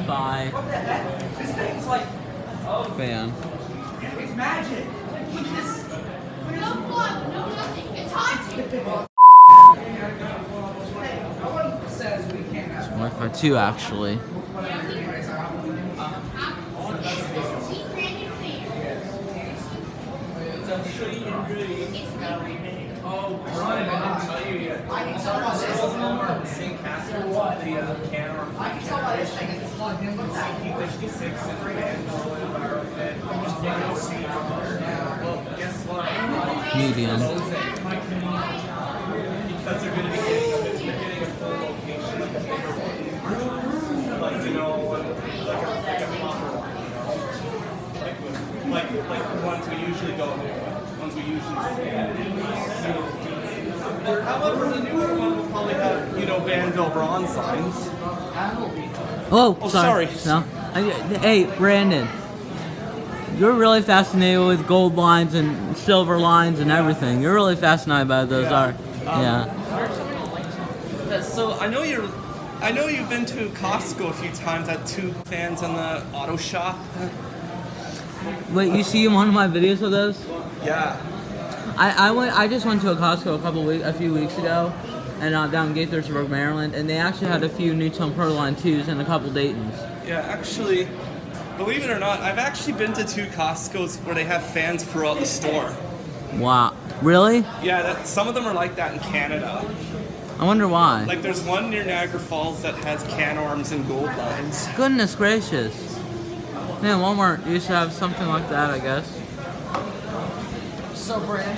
Wi-Fi What the heck? This thing's like, fan. it's magic. Look at this. No blood, no nothing. It's haunting. No one says we can't have Wi-Fi 2 actually. This is the branded fan. Oh, Brian, I didn't tell you yet. I can tell by this. Both of them are the same caster, the can arm. I can tell by this thing is it's plugged in with that. P56 and Vandal and EnviroFit. Well, guess what? Medium. Because they're going to be getting a full location, like a bigger one. Like, you know, like a proper one, you know? Like the ones we usually go with, ones we usually see. However, the newer one will probably have, you know, Banville bronze lines. Oh, Oh, sorry. sorry. No. Hey, Brandon. You're really fascinated with gold lines and silver lines and everything. You're really fascinated by those, are? Yeah. So I know you've been to Costco a few times at two fans in the auto shop. Wait, you see one of my videos of those? Yeah. I just went to a Costco a few weeks ago, and down in Gaithersburg, Maryland, and they actually had a few Newton Proline 2s and a couple Daytons. Yeah, actually, believe it or not, I've actually been to two Costco's where they have fans throughout the store. Wow, really? Yeah, some of them are like that in Canada. I wonder why. Like there's one near Niagara Falls that has can arms and gold lines. Goodness gracious. Man, Walmart used to have something like that, I guess. So, Brandon.